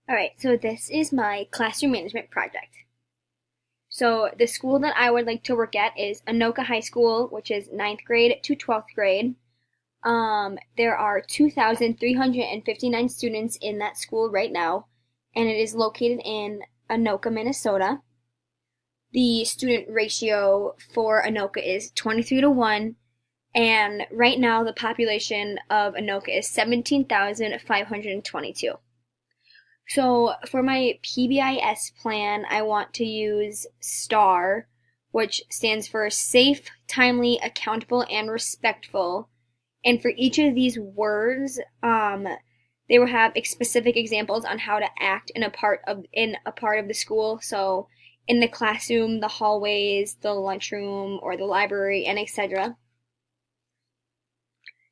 Alright, so this is my classroom management project. So the school that I would like to work at is Anoka High School, which is ninth grade to 12th grade. There are 2,359 students in that school right now, and it is located in Anoka, Minnesota. The student ratio for Anoka is 23 to 1, and right now the population of Anoka is 17,522. So for my PBIS plan, I want to use STAR, which stands for Safe, Timely, Accountable, and Respectful. And for each of these words, they will have specific examples on how to act in a part of the school. So in the classroom, the hallways, the lunchroom, or the library, and etc.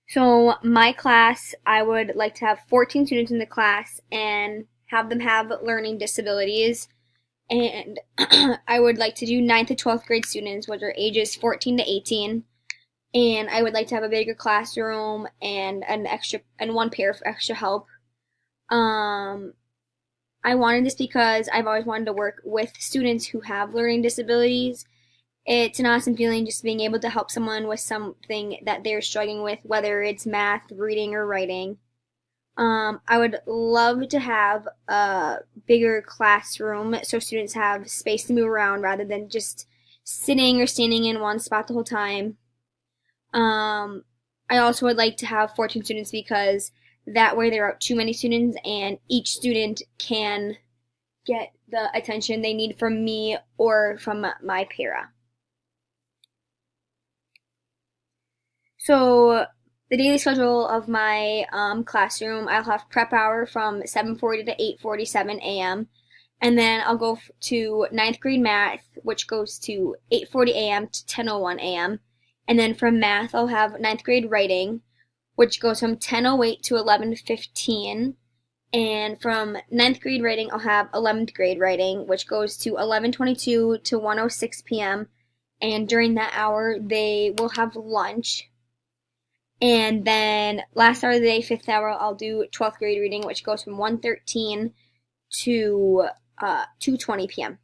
So my class, I would like to have 14 students in the class and have them have learning disabilities. And I would like to do ninth to 12th grade students, which are ages 14 to 18. And I would like to have a bigger classroom and one pair for extra help. I wanted this because I've always wanted to work with students who have learning disabilities. It's an awesome feeling just being able to help someone with something that they're struggling with, whether it's math, reading, or writing. I would love to have a bigger classroom so students have space to move around rather than just sitting or standing in one spot the whole time. I also would like to have 14 students because that way there aren't too many students and each student can get the attention they need from me or from my para. So the daily schedule of my classroom, I'll have prep hour from 7:40 to 8:47 a.m. And then I'll go to ninth grade math, which goes to 8:40 a.m. to 10:01 a.m. And then from math, I'll have ninth grade writing, which goes from 10:08 to 11:15. And from ninth grade writing, I'll have 11th grade writing, which goes to 11:22 to 1:06 p.m. And during that hour, they will have lunch. And then last hour of the day, fifth hour, I'll do 12th grade reading, which goes from 1:13 to 2:20 p.m.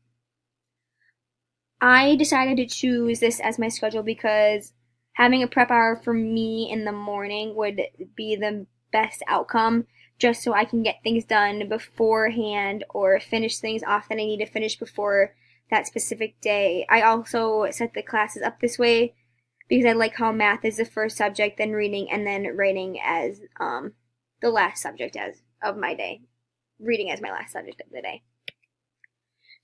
I decided to choose this as my schedule because having a prep hour for me in the morning would be the best outcome just so I can get things done beforehand or finish things off that I need to finish before that specific day. I also set the classes up this way because I like how math is the first subject, then reading, and then writing as the last subject of my day. Reading as my last subject of the day.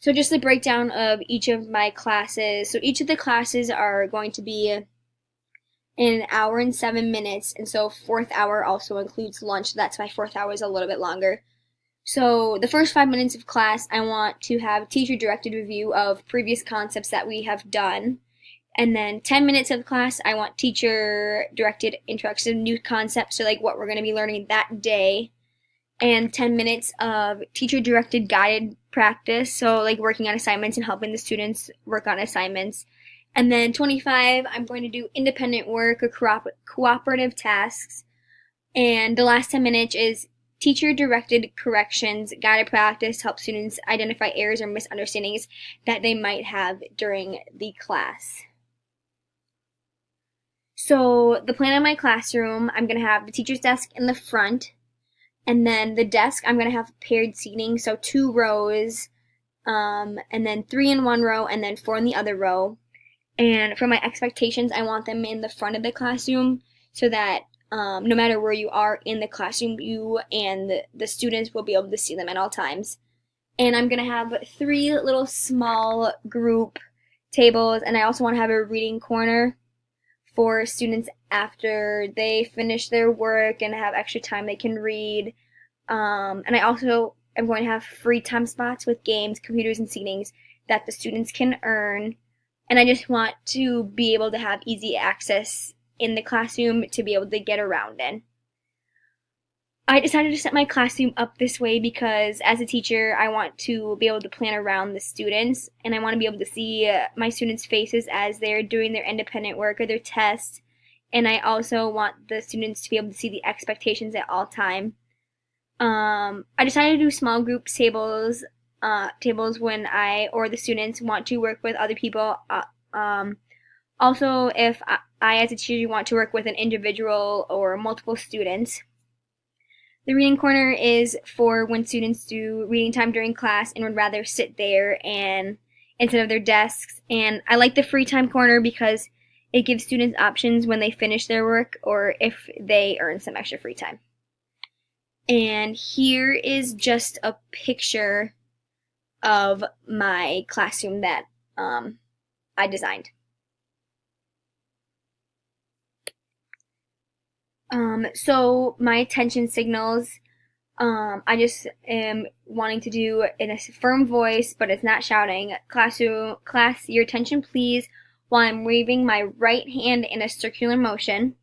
So just the breakdown of each of my classes. So each of the classes are going to be in an hour and 7 minutes, and so fourth hour also includes lunch. That's why fourth hour is a little bit longer. So the first 5 minutes of class, I want to have teacher-directed review of previous concepts that we have done. And then 10 minutes of class, I want teacher-directed introduction of new concepts, so like what we're going to be learning that day. And 10 minutes of teacher-directed guided practice, so like working on assignments and helping the students work on assignments. And then 25, I'm going to do independent work or cooperative tasks. And the last 10 minutes is teacher-directed corrections, guided practice to help students identify errors or misunderstandings that they might have during the class. So the plan of my classroom, I'm going to have the teacher's desk in the front, and then the desk, I'm going to have paired seating, so 2 rows, and then 3 in one row, and then 4 in the other row. And for my expectations, I want them in the front of the classroom so that no matter where you are in the classroom, you and the students will be able to see them at all times. And I'm going to have 3 little small group tables, and I also want to have a reading corner for students after they finish their work and have extra time they can read. And I also am going to have free time spots with games, computers, and seatings that the students can earn. And I just want to be able to have easy access in the classroom to be able to get around in. I decided to set my classroom up this way because as a teacher, I want to be able to plan around the students, and I want to be able to see my students' faces as they're doing their independent work or their tests, and I also want the students to be able to see the expectations at all time. I decided to do small group tables when I or the students want to work with other people. Also, if I as a teacher want to work with an individual or multiple students. The reading corner is for when students do reading time during class and would rather sit there and instead of their desks. And I like the free time corner because it gives students options when they finish their work or if they earn some extra free time. And here is just a picture of my classroom that I designed. So my attention signals, I just am wanting to do in a firm voice, but it's not shouting. Class, your attention please, while I'm waving my right hand in a circular motion.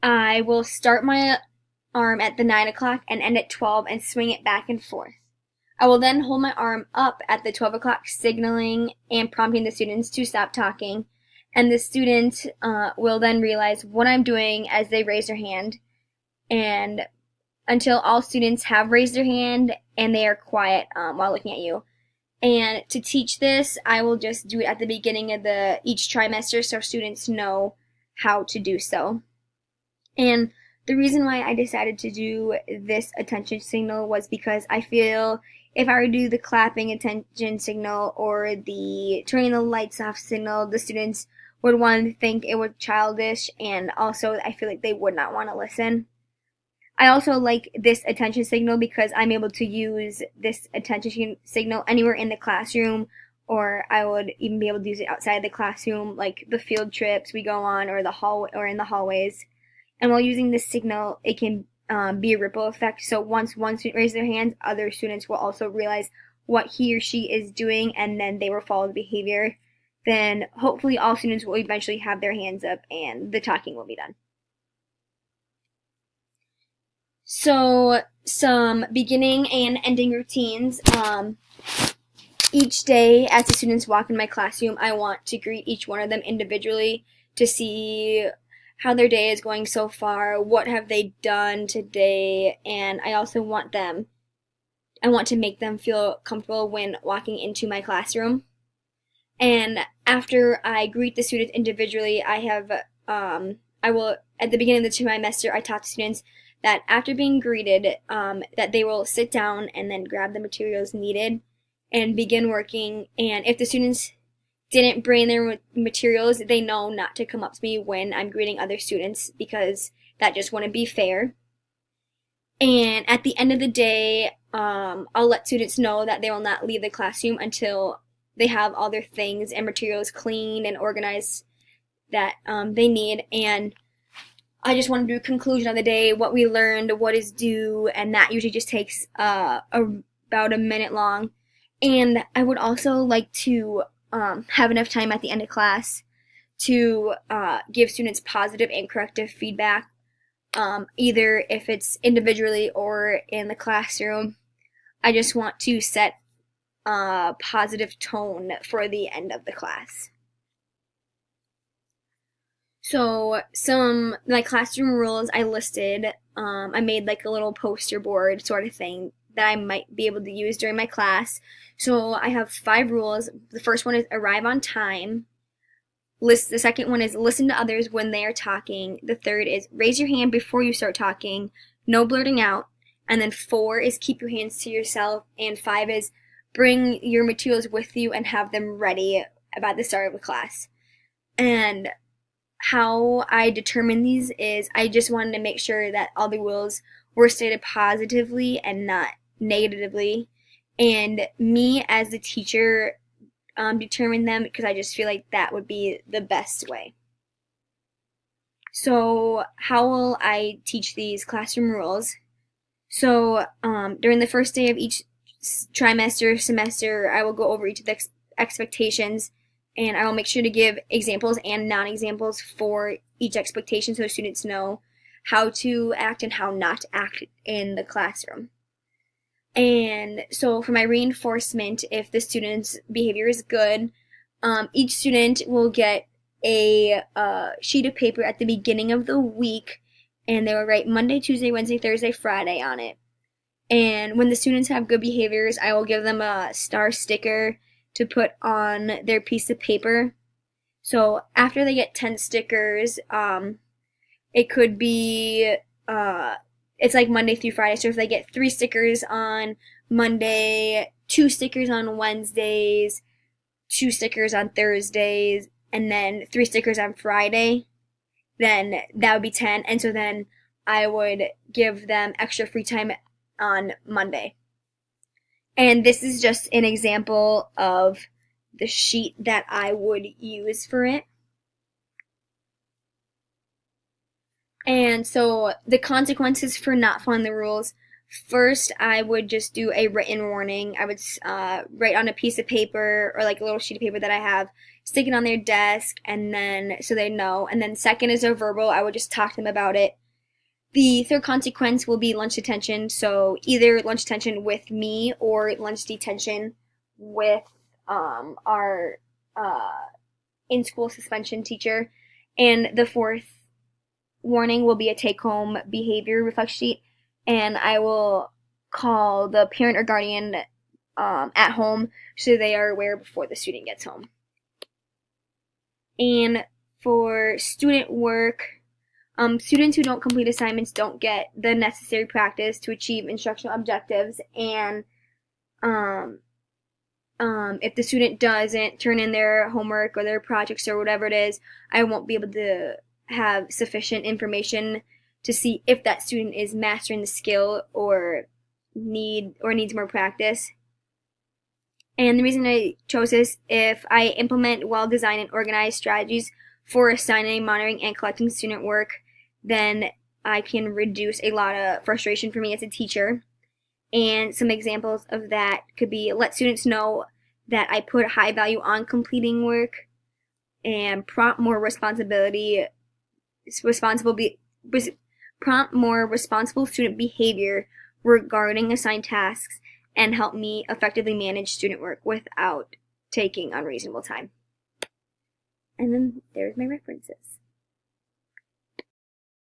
I will start my arm at the 9 o'clock and end at 12 and swing it back and forth. I will then hold my arm up at the 12 o'clock, signaling and prompting the students to stop talking. And the student will then realize what I'm doing as they raise their hand, and until all students have raised their hand and they are quiet while looking at you. And to teach this, I will just do it at the beginning of each trimester so students know how to do so. And the reason why I decided to do this attention signal was because I feel if I were to do the clapping attention signal or the turning the lights off signal, the students would want to think it was childish, and also I feel like they would not want to listen. I also like this attention signal because I'm able to use this attention signal anywhere in the classroom, or I would even be able to use it outside the classroom, like the field trips we go on, or in the hallways. And while using this signal, it can be a ripple effect. So once one student raises their hands, other students will also realize what he or she is doing, and then they will follow the behavior. Then hopefully all students will eventually have their hands up and the talking will be done. So some beginning and ending routines. Each day as the students walk in my classroom, I want to greet each one of them individually to see how their day is going so far, what have they done today, and I also want to make them feel comfortable when walking into my classroom. And after I greet the students individually, I will, at the beginning of the trimester, I taught students that after being greeted, that they will sit down and then grab the materials needed and begin working. And if the students didn't bring their materials, they know not to come up to me when I'm greeting other students because that just wouldn't be fair. And at the end of the day, I'll let students know that they will not leave the classroom until they have all their things and materials cleaned and organized that they need. And I just want to do a conclusion of the day, what we learned, what is due, and that usually just takes about a minute long. And I would also like to have enough time at the end of class to give students positive and corrective feedback, either if it's individually or in the classroom. I just want to set a positive tone for the end of the class. So my classroom rules I listed, I made like a little poster board sort of thing that I might be able to use during my class. So I have 5 rules. The first one is arrive on time. The second one is listen to others when they are talking. The third is raise your hand before you start talking. No blurting out. And then 4 is keep your hands to yourself. And 5 is bring your materials with you and have them ready about the start of the class. And how I determine these is I just wanted to make sure that all the rules were stated positively and not negatively. And me as the teacher determined them because I just feel like that would be the best way. So how will I teach these classroom rules? So during the first day of each semester, I will go over each of the expectations, and I will make sure to give examples and non-examples for each expectation so students know how to act and how not to act in the classroom. And so for my reinforcement, if the student's behavior is good, each student will get a sheet of paper at the beginning of the week, and they will write Monday, Tuesday, Wednesday, Thursday, Friday on it. And when the students have good behaviors, I will give them a star sticker to put on their piece of paper. So after they get 10 stickers, it could be, it's like Monday through Friday. So if they get 3 stickers on Monday, 2 stickers on Wednesdays, 2 stickers on Thursdays, and then 3 stickers on Friday, then that would be 10. And so then I would give them extra free time on Monday. And this is just an example of the sheet that I would use for it. And so the consequences for not following the rules, first I would just do a written warning. I would write on a piece of paper or like a little sheet of paper that I have, stick it on their desk, and then so they know. And then second is a verbal. I would just talk to them about it. The third consequence will be lunch detention. So either lunch detention with me or lunch detention with our in-school suspension teacher. And the fourth warning will be a take-home behavior reflection sheet. And I will call the parent or guardian at home so they are aware before the student gets home. And for student work, students who don't complete assignments don't get the necessary practice to achieve instructional objectives, and if the student doesn't turn in their homework or their projects or whatever it is, I won't be able to have sufficient information to see if that student is mastering the skill or needs more practice. And the reason I chose this, if I implement well-designed and organized strategies for assigning, monitoring, and collecting student work, then I can reduce a lot of frustration for me as a teacher. And some examples of that could be let students know that I put high value on completing work, and prompt more responsible student behavior regarding assigned tasks, and help me effectively manage student work without taking unreasonable time. And then there's my references.